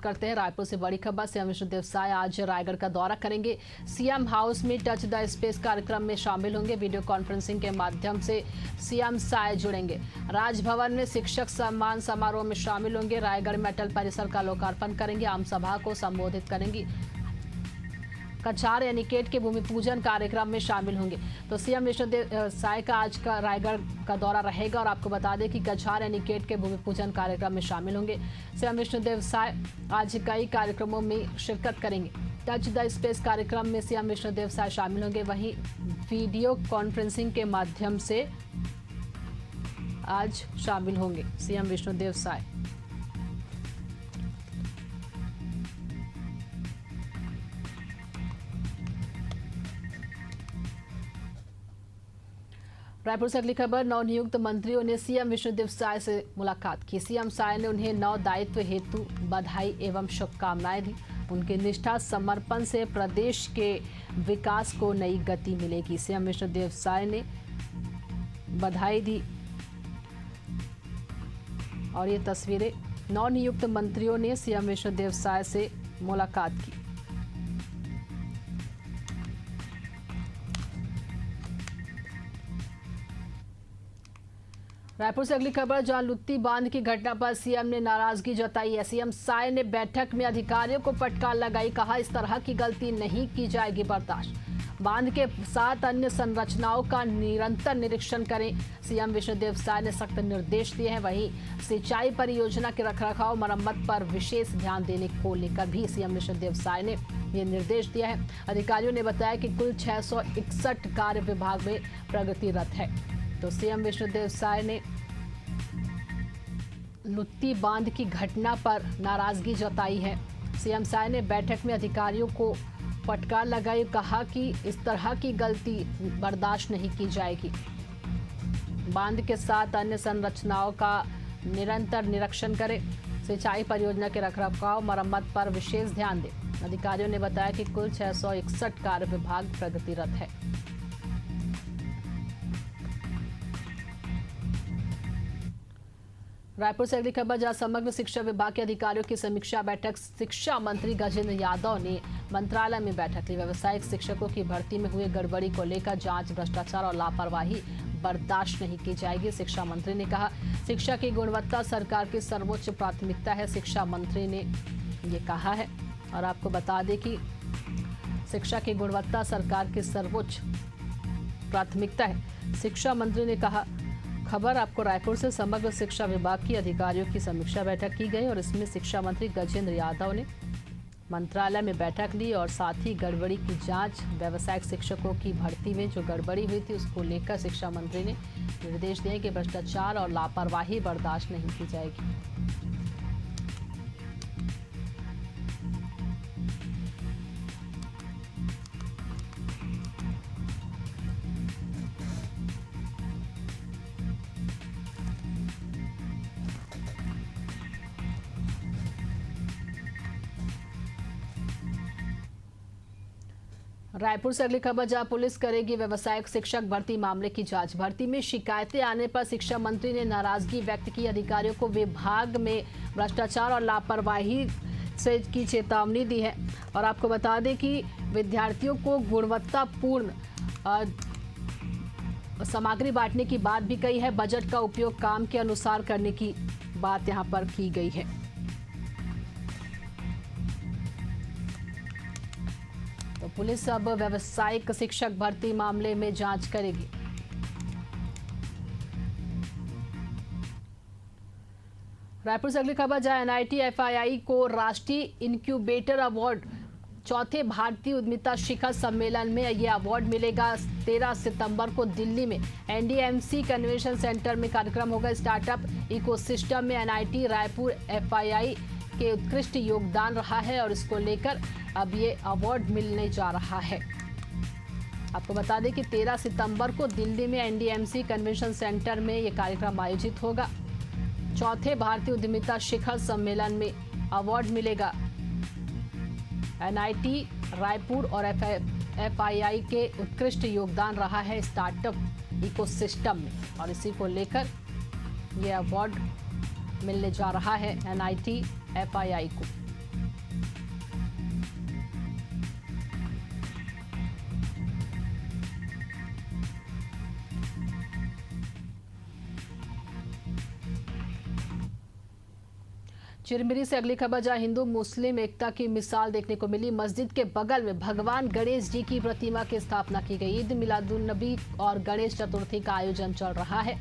करते हैं रायपुर से बड़ी खबर। सीएम विष्णुदेव साय आज रायगढ़ का दौरा करेंगे। सीएम हाउस में टच द स्पेस कार्यक्रम में शामिल होंगे। वीडियो कॉन्फ्रेंसिंग के माध्यम से सीएम साय जुड़ेंगे। राजभवन में शिक्षक सम्मान समारोह में शामिल होंगे। रायगढ़ में अटल परिसर का लोकार्पण करेंगे। आम सभा को संबोधित करेंगी। कछार एनिकेट के भूमि पूजन कार्यक्रम में शामिल होंगे। तो सीएम विष्णुदेव साय का आज का रायगढ़ का दौरा रहेगा और आपको बता दें कि कछार एनिकेट के भूमि पूजन कार्यक्रम में शामिल होंगे। सीएम विष्णुदेव साय आज कई कार्यक्रमों में शिरकत करेंगे। टच द स्पेस कार्यक्रम में सीएम विष्णुदेव साय शामिल होंगे। वहीं वीडियो कॉन्फ्रेंसिंग के माध्यम से आज शामिल होंगे सीएम विष्णुदेव साय। रायपुर से अगली खबर। नवनियुक्त मंत्रियों ने सीएम विष्णुदेव साय से मुलाकात की। सीएम साय ने उन्हें नव दायित्व हेतु बधाई एवं शुभकामनाएं दी। उनकी निष्ठा समर्पण से प्रदेश के विकास को नई गति मिलेगी। सीएम विष्णुदेव साय ने बधाई दी और ये तस्वीरें नवनियुक्त मंत्रियों ने सीएम विष्णुदेव साय से मुलाकात की। रायपुर से अगली खबर। जहां लुत्ती बांध की घटना पर सीएम ने नाराजगी जताई है। सीएम साय ने बैठक में अधिकारियों को फटकार लगाई। कहा, इस तरह की गलती नहीं की जाएगी बर्दाश्त। बांध के साथ अन्य संरचनाओं का निरंतर निरीक्षण करें। सीएम विष्णुदेव साय ने सख्त निर्देश दिए हैं। वहीं सिंचाई परियोजना के रखरखाव मरम्मत पर विशेष ध्यान देने को लेकर भी सीएम विष्णुदेव साय ने ये निर्देश दिया है। अधिकारियों ने बताया कि कुल 661 कार्य विभाग में प्रगतिरत है। तो सीएम विष्णुदेव साय ने लुत्ती बांध की घटना पर नाराजगी जताई है। सीएम साय ने बैठक में अधिकारियों को फटकार लगाई। कहा कि इस तरह की गलती बर्दाश्त नहीं की जाएगी। बांध के साथ अन्य संरचनाओं का निरंतर निरीक्षण करें। सिंचाई परियोजना के रखरखाव मरम्मत पर विशेष ध्यान दें। अधिकारियों ने बताया कि कुल 661 कार्य विभाग प्रगतिरत है। रायपुर से अगली खबर। जहां समग्र शिक्षा विभाग के अधिकारियों की समीक्षा बैठक। शिक्षा मंत्री गजेंद्र यादव ने मंत्रालय में बैठक ली। व्यावसायिक शिक्षकों की भर्ती में हुए गड़बड़ी को लेकर जांच, भ्रष्टाचार और लापरवाही बर्दाश्त नहीं की जाएगी। शिक्षा मंत्री ने कहा, शिक्षा की गुणवत्ता सरकार की सर्वोच्च प्राथमिकता है। शिक्षा मंत्री ने ये कहा है और आपको बता दें कि शिक्षा की गुणवत्ता सरकार की सर्वोच्च प्राथमिकता है। शिक्षा मंत्री ने कहा। खबर आपको रायपुर से। समग्र शिक्षा विभाग की अधिकारियों की समीक्षा बैठक की गई और इसमें शिक्षा मंत्री गजेंद्र यादव ने मंत्रालय में बैठक ली और साथ ही गड़बड़ी की जांच, व्यावसायिक शिक्षकों की भर्ती में जो गड़बड़ी हुई थी उसको लेकर शिक्षा मंत्री ने निर्देश दिए कि भ्रष्टाचार और लापरवाही बर्दाश्त नहीं की जाएगी। रायपुर से अगली खबर। जहां पुलिस करेगी व्यावसायिक शिक्षक भर्ती मामले की जांच। भर्ती में शिकायतें आने पर शिक्षा मंत्री ने नाराजगी व्यक्त की। अधिकारियों को विभाग में भ्रष्टाचार और लापरवाही से की चेतावनी दी है और आपको बता दें कि विद्यार्थियों को गुणवत्तापूर्ण सामग्री बांटने की बात भी कही है। बजट का उपयोग काम के अनुसार करने की बात यहां पर की गई है। तो पुलिस अब व्यावसायिक शिक्षक भर्ती मामले में जांच करेगी। रायपुर से अगली खबर। जहां एनआईटी एफआईआई को राष्ट्रीय इनक्यूबेटर अवार्ड। चौथे भारतीय उद्यमिता शिखर सम्मेलन में यह अवार्ड मिलेगा। 13 सितंबर को दिल्ली में एनडीएमसी कन्वेंशन सेंटर में कार्यक्रम होगा। स्टार्टअप इकोसिस्टम में एनआईटी रायपुर एफआईआई के उत्कृष्ट योगदान रहा है और इसको लेकर अब ये अवार्ड मिलने जा रहा है। आपको बता दें कि 13 सितंबर को दिल्ली में एनडीएमसी कन्वेंशन सेंटर में ये कार्यक्रम आयोजित होगा। चौथे भारतीय उद्यमिता शिखर सम्मेलन में अवार्ड मिलेगा। एनआईटी रायपुर और एफआईआई के उत्कृष्ट योगदान रहा है स्टार्टअप इकोसिस्टम में और इसी को लेकर ये अवार्ड मिलने जा रहा है एनआईटी एफआईआई को। चिरमिरी से अगली खबर, जहां हिंदू मुस्लिम एकता की मिसाल देखने को मिली। मस्जिद के बगल में भगवान गणेश जी की प्रतिमा की स्थापना की गई। ईद मिलादुन्नबी और गणेश चतुर्थी का आयोजन चल रहा है।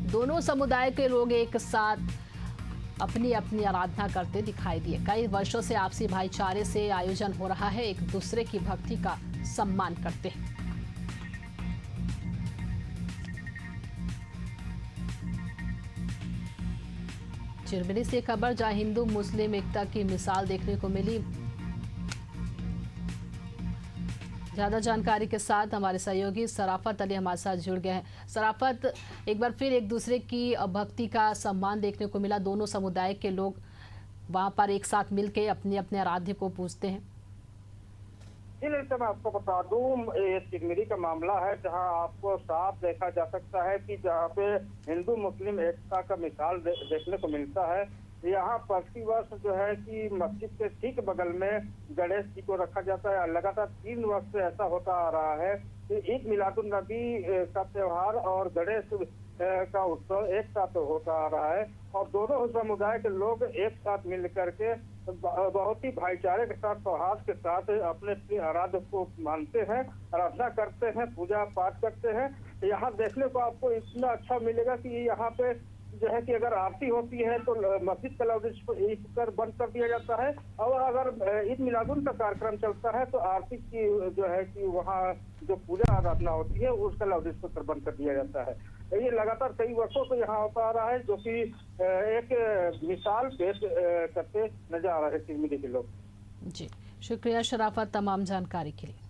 दोनों समुदाय के लोग एक साथ अपनी अपनी आराधना करते दिखाई दिए। कई वर्षों से आपसी भाईचारे से आयोजन हो रहा है, एक दूसरे की भक्ति का सम्मान करते हैं। चिरमिरी से खबर, जहां हिंदू मुस्लिम एकता की मिसाल देखने को मिली। ज्यादा जानकारी के साथ हमारे सहयोगी सराफत अली हमारे साथ जुड़ गए हैं। सराफत, एक बार फिर एक दूसरे की भक्ति का सम्मान देखने को मिला। दोनों समुदाय के लोग वहां पर एक साथ मिलकर अपने अपने आराध्य को पूजते हैं। जी नहीं, मैं आपको बता दूं, ये चिरमिरी का मामला है जहां आपको साफ देखा जा सकता है कि जहां पे हिंदू मुस्लिम एकता का मिसाल देखने को मिलता है। यहाँ प्रतिवर्ष जो है कि मस्जिद के ठीक बगल में गणेश जी को रखा जाता है। लगातार 3 वर्ष से ऐसा होता आ रहा है कि ईद मिलादुन्नबी का त्योहार और गणेश का उत्सव एक साथ होता आ रहा है और दोनों समुदाय के लोग एक साथ मिल करके बहुत ही भाईचारे के साथ, सौहार्द के साथ अपने अपने आराध्य को मानते हैं, आराधना करते हैं, पूजा पाठ करते हैं। यहाँ देखने को आपको इतना अच्छा मिलेगा कि यहाँ पे जो है कि अगर आरती होती है तो मस्जिद का लाउडस्पीकर बंद कर दिया जाता है और अगर ईद मिलादुन का कार्यक्रम चलता है तो आरती की जो है कि वहाँ जो पूजा आराधना होती है उसका लाउडस्पीकर बंद कर दिया जाता है। ये लगातार कई वर्षों से यहाँ होता आ रहा है, जो कि एक मिसाल पेश करते नजर आ रहे हैं चिरमिरी के लोग। जी शुक्रिया शराफत तमाम जानकारी के लिए।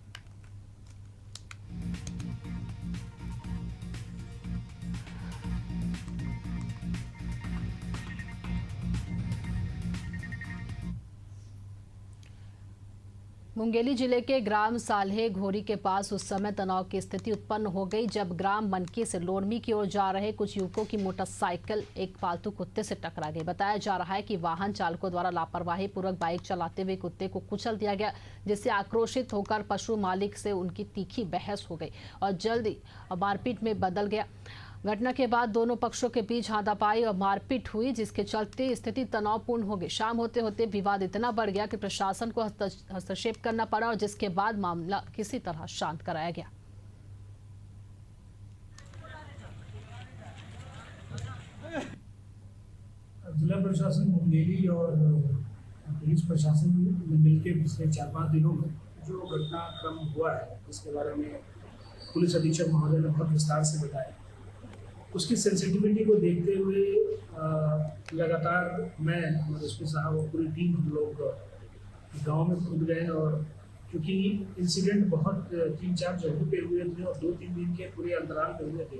मुंगेली जिले के ग्राम साल्हे घोरी के पास उस समय तनाव की स्थिति उत्पन्न हो गई जब ग्राम मनकी से लोरमी की ओर जा रहे कुछ युवकों की मोटरसाइकिल एक पालतू कुत्ते से टकरा गई। बताया जा रहा है कि वाहन चालकों द्वारा लापरवाही पूर्वक बाइक चलाते हुए कुत्ते को कुचल दिया गया, जिससे आक्रोशित होकर पशु मालिक से उनकी तीखी बहस हो गई और जल्दी मारपीट में बदल गया। घटना के बाद दोनों पक्षों के बीच हाथापाई और मारपीट हुई, जिसके चलते स्थिति तनावपूर्ण हो गई। शाम होते होते विवाद इतना बढ़ गया कि प्रशासन को हस्तक्षेप करना पड़ा और जिसके बाद मामला किसी तरह शांत कराया गया। जिला प्रशासन मुंगेली और पुलिस प्रशासन ने मिलकर पिछले 4-5 दिनों में जो घटनाक्रम हुआ है उसके बारे में पुलिस अधीक्षक महोदय ने बहुत विस्तार से बताया। उसकी सेंसिटिविटी को देखते हुए लगातार मैं और एसपी साहब और पूरी टीम हम लोग गांव में कूद गए और क्योंकि इंसिडेंट बहुत 3-4 जगहों पे हुए थे और 2-3 दिन के पूरे अंतराल में हुए थे,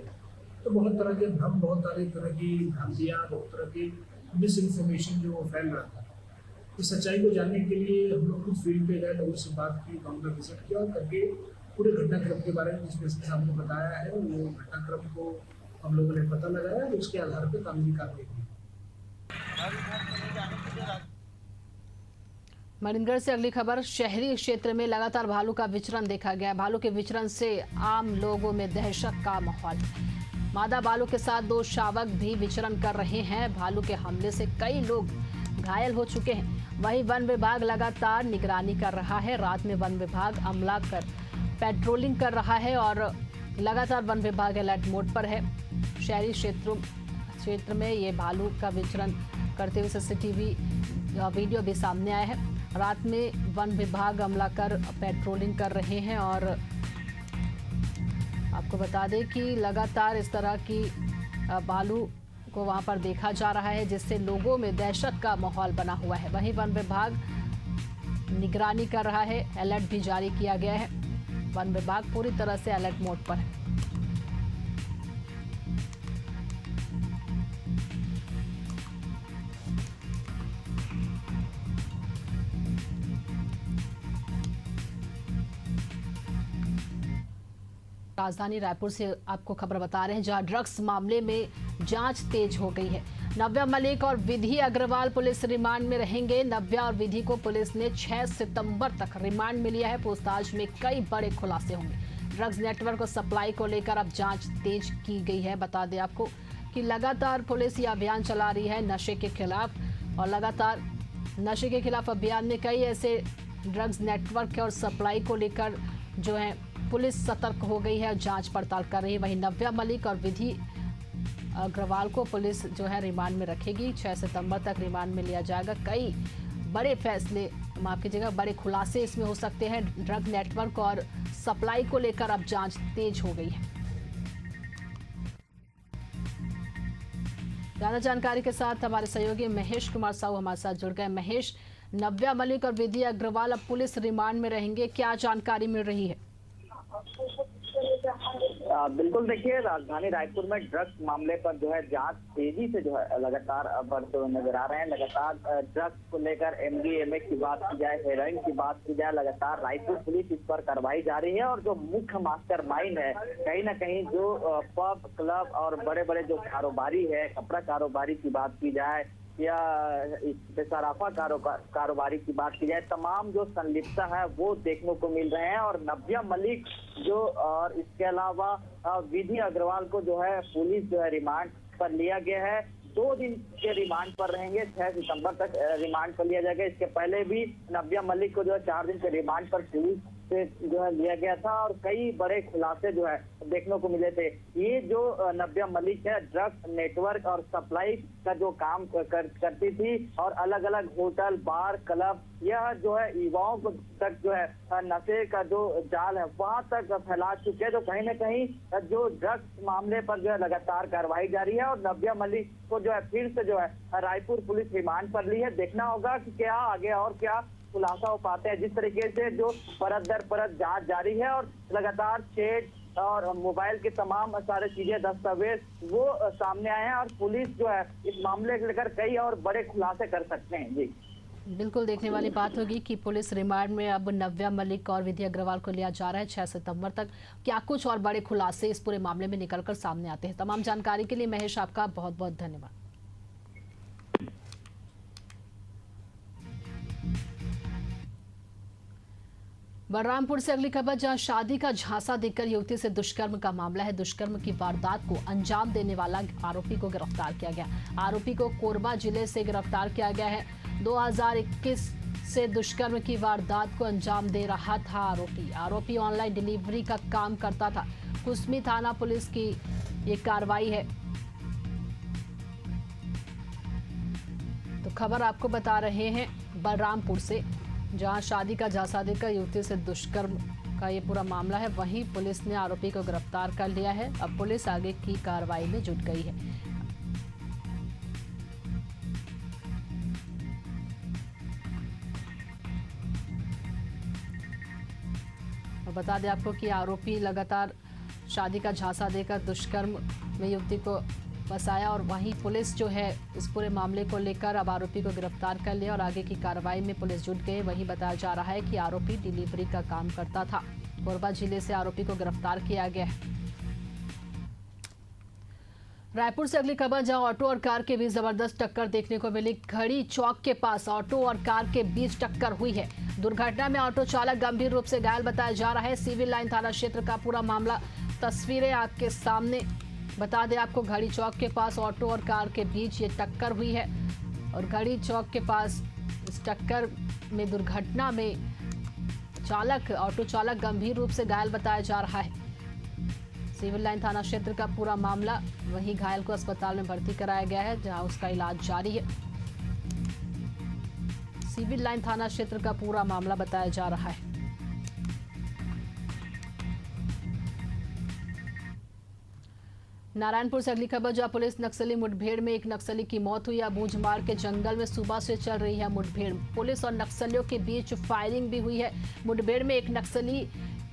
तो बहुत तरह के भ्रम, बहुत सारी तरह की भ्रांतियाँ, बहुत तरह की मिस इन्फॉर्मेशन जो फैल रहा था। तो सच्चाई को जानने के लिए हम लोग खुद फील्ड पे गए, लोगों से बात की, गाँव में विजिट किया और करके पूरे घटनाक्रम के बारे में जिसमें एसपी साहब ने बताया है वो घटनाक्रम को हम लोगों ने पता लगाया और उसके आधार पर कानूनी कार्रवाई की। मरीनगढ़ से अगली खबर, शहरी क्षेत्र में लगातार भालू का विचरण देखा गया। भालू के विचरण से आम लोगों में दहशत का माहौल। मादा भालू के साथ 2 शावक भी विचरण कर रहे हैं। भालू के हमले से कई लोग घायल हो चुके हैं। वहीं वन विभाग लगातार निगरानी कर रहा है। रात में वन विभाग अमला कर पेट्रोलिंग कर रहा है और लगातार वन विभाग अलर्ट मोड पर है। शहरी क्षेत्र में ये भालू का विचरण करते हुए सीसीटीवी वीडियो भी सामने आया है। रात में वन विभाग अमला कर पेट्रोलिंग कर रहे हैं और आपको बता दें कि लगातार इस तरह की भालू को वहां पर देखा जा रहा है, जिससे लोगों में दहशत का माहौल बना हुआ है। वहीं वन विभाग निगरानी कर रहा है, अलर्ट भी जारी किया गया है। वन विभाग पूरी तरह से अलर्ट मोड पर है। राजधानी रायपुर से आपको खबर बता रहे हैं, जहां ड्रग्स मामले में जांच तेज हो गई है। नव्या मलिक और विधि अग्रवाल पुलिस रिमांड में रहेंगे। नव्या और विधि को पुलिस ने 6 सितंबर तक रिमांड में लिया है। पूछताछ में कई बड़े खुलासे होंगे। ड्रग्स नेटवर्क और सप्लाई को लेकर अब जांच तेज की गई है। बता दें आपको कि लगातार पुलिस ये अभियान चला रही है नशे के खिलाफ। और लगातार नशे के खिलाफ अभियान में कई ऐसे ड्रग्स नेटवर्क और सप्लाई को लेकर जो है पुलिस सतर्क हो गई है और जांच पड़ताल कर रही है। वहीं नव्या मलिक और विधि अग्रवाल को पुलिस जो है रिमांड में रखेगी। 6 सितंबर तक रिमांड में लिया जाएगा। कई बड़े फैसले, माफ कीजिएगा, बड़े खुलासे इसमें हो सकते हैं। ड्रग नेटवर्क और सप्लाई को लेकर अब जांच तेज हो गई है। ज्यादा जानकारी के साथ हमारे सहयोगी महेश कुमार साहू हमारे साथ जुड़ गए। महेश, नव्या मलिक और विधि अग्रवाल अब पुलिस रिमांड में रहेंगे, क्या जानकारी मिल रही है? बिल्कुल, देखिए, राजधानी रायपुर में ड्रग्स मामले पर जो है जांच तेजी से जो है लगातार बढ़ते हुए नजर आ रहे हैं। लगातार ड्रग्स को लेकर MDMA की बात की जाए, हेरोइन की बात की जाए, लगातार रायपुर पुलिस इस पर कार्रवाई जारी है। और जो मुख्य मास्टरमाइंड है, कहीं ना कहीं जो पब, क्लब और बड़े बड़े जो कारोबारी है, कपड़ा कारोबारी की बात की जाए या सराफा कारोबारी की बात की जाए, तमाम जो संलिप्तता है वो देखने को मिल रहे हैं। और नव्या मलिक जो और इसके अलावा विधि अग्रवाल को जो है पुलिस जो है रिमांड पर लिया गया है। 2 दिन के रिमांड पर रहेंगे। 6 सितंबर तक रिमांड पर लिया जाएगा। इसके पहले भी नव्या मलिक को जो है 4 दिन के रिमांड पर पुलिस से जो है लिया गया था और कई बड़े खुलासे जो है देखने को मिले थे। ये जो नव्या मलिक है, ड्रग्स नेटवर्क और सप्लाई का जो काम करती थी और अलग अलग होटल, बार, क्लब, यह जो है युवाओं को तक जो है नशे का जो जाल है वहां तक फैला चुके हैं। तो कहीं ना कहीं जो ड्रग्स मामले पर जो है लगातार कार्रवाई जारी है और नव्या मलिक को जो है फिर से जो है रायपुर पुलिस रिमांड पर ली है। देखना होगा कि क्या आगे और क्या खुलासा हो पाते हैं। जिस तरीके से जो परत दर परत जांच जारी है और लगातार चैट और मोबाइल के तमाम सारे चीजें, दस्तावेज वो सामने आए हैं और पुलिस जो है इस मामले को लेकर कई और बड़े खुलासे कर सकते हैं। जी बिल्कुल, देखने वाली बात होगी कि पुलिस रिमांड में अब नव्या मलिक और विधि अग्रवाल को लिया जा रहा है। 6 सितंबर तक क्या कुछ और बड़े खुलासे इस पूरे मामले में निकलकर सामने आते हैं। तमाम जानकारी के लिए महेश आपका बहुत बहुत धन्यवाद। बलरामपुर से अगली खबर, जहां शादी का झांसा देकर युवती से दुष्कर्म का मामला है। दुष्कर्म की वारदात को अंजाम देने वाला आरोपी को गिरफ्तार किया गया। आरोपी को कोरबा जिले से गिरफ्तार किया गया है। 2021 से दुष्कर्म की वारदात को अंजाम दे रहा था आरोपी ऑनलाइन डिलीवरी का काम करता था। कुसमी थाना पुलिस की ये कार्रवाई है। तो खबर आपको बता रहे हैं बलरामपुर से, जहां शादी का झांसा देकर युवती से दुष्कर्म का ये पूरा मामला है। वहीं पुलिस ने आरोपी को गिरफ्तार कर लिया है। अब पुलिस आगे की कार्रवाई में जुट गई है। और बता दें आपको कि आरोपी लगातार शादी का झांसा देकर दुष्कर्म में युवती को फंसाया और वहीं पुलिस जो है इस पूरे मामले को लेकर अब आरोपी को गिरफ्तार कर लिया और आगे की कार्रवाई में पुलिस जुट गई। वहीं बताया जा रहा है कि आरोपी डिलीवरी का काम करता था। कोरबा जिले से आरोपी को गिरफ्तार किया गया है। रायपुर से अगली खबर, जहां ऑटो और कार के बीच जबरदस्त टक्कर देखने को मिली। घड़ी चौक के पास ऑटो और कार के बीच टक्कर हुई है। दुर्घटना में ऑटो चालक गंभीर रूप से घायल बताया जा रहा है। सिविल लाइन थाना क्षेत्र का पूरा मामला, तस्वीरें आपके सामने। बता दें आपको, घड़ी चौक के पास ऑटो और कार के बीच ये टक्कर हुई है और घड़ी चौक के पास इस टक्कर में दुर्घटना में ऑटो चालक गंभीर रूप से घायल बताया जा रहा है। सिविल लाइन थाना क्षेत्र का पूरा मामला, वहीं घायल को अस्पताल में भर्ती कराया गया है जहां उसका इलाज जारी है। सिविल लाइन थाना क्षेत्र का पूरा मामला बताया जा रहा है। नारायणपुर से अगली खबर, जहां पुलिस नक्सली मुठभेड़ में एक नक्सली की मौत हुई। बूझमार के जंगल में सुबह से चल रही है मुठभेड़। पुलिस और नक्सलियों के बीच फायरिंग भी हुई है। मुठभेड़ में एक नक्सली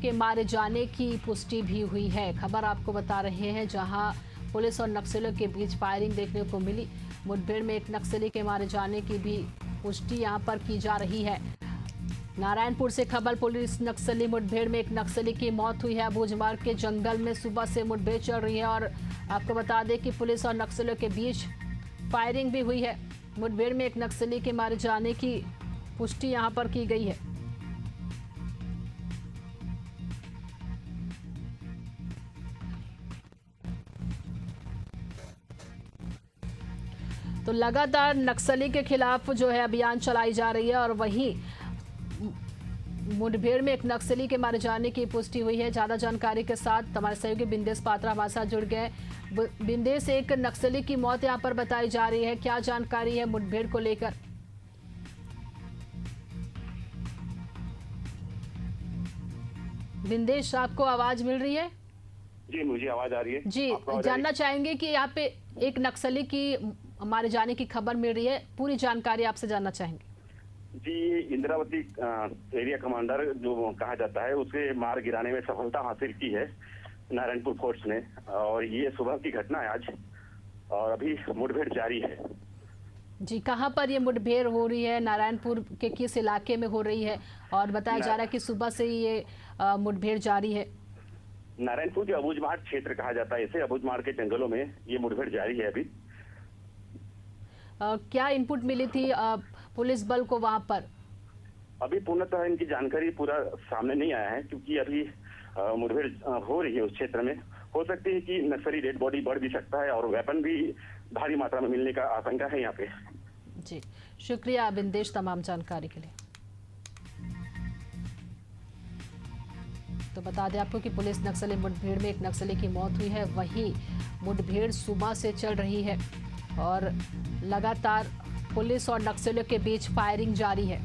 के मारे जाने की पुष्टि भी हुई है। खबर आपको बता रहे हैं, जहां पुलिस और नक्सलियों के बीच फायरिंग देखने को मिली। मुठभेड़ में एक नक्सली के मारे जाने की भी पुष्टि यहां पर की जा रही है। नारायणपुर से खबर, पुलिस नक्सली मुठभेड़ में एक नक्सली की मौत हुई है। बूझमार के जंगल में सुबह से मुठभेड़ चल रही है और आपको बता दें कि पुलिस और नक्सलियों के बीच फायरिंग भी हुई है। मुठभेड़ में एक नक्सली के मारे जाने की पुष्टि यहां पर की गई है। तो लगातार नक्सली के खिलाफ जो है अभियान चलाई जा रही है और वहीं मुठभेड़ में एक नक्सली के मारे जाने की पुष्टि हुई है। ज्यादा जानकारी के साथ हमारे सहयोगी बिंदेश पात्रा हमारे साथ जुड़ गए। बिंदेश, एक नक्सली की मौत यहां पर बताई जा रही है, क्या जानकारी है मुठभेड़ को लेकर? बिंदेश, आपको आवाज मिल रही है? जी, मुझे आवाज आ रही है जी, जानना चाहेंगे कि यहाँ पे एक नक्सली की मारे जाने की खबर मिल रही है, पूरी जानकारी आपसे जानना चाहेंगे। जी, इंद्रावती एरिया कमांडर जो कहा जाता है उसे मार गिराने में सफलता हासिल की है नारायणपुर फोर्स ने, और ये सुबह की घटना है आज, और अभी मुठभेड़ जारी है। जी, कहाँ पर ये मुठभेड़ हो रही है, नारायणपुर के किस इलाके में हो रही है? और बताया जा रहा है कि सुबह से ही ये मुठभेड़ जारी है। नारायणपुर के अबूझमाड़ क्षेत्र कहा जाता है इसे, अबूझमाड़ के जंगलों में ये मुठभेड़ जारी है अभी। क्या इनपुट मिली थी पुलिस बल को वहां पर? अभी पूर्णतः इनकी जानकारी पूरा सामने नहीं आया है, क्योंकि अभी मुठभेड़ हो रही है उस क्षेत्र में। हो सकती है कि नक्सली डेड बॉडी बढ़ भी सकता है और वेपन भी भारी मात्रा में मिलने का आशंका है यहाँ पे। जी, शुक्रिया बिंदेश तमाम जानकारी के लिए। तो बता दें आपको कि पुलिस नक्सली मुठभेड़ में एक नक्सली की मौत हुई है, वहीं मुठभेड़ सुबह से चल रही है और लगातार पुलिस और नक्सलियों के बीच फायरिंग जारी है।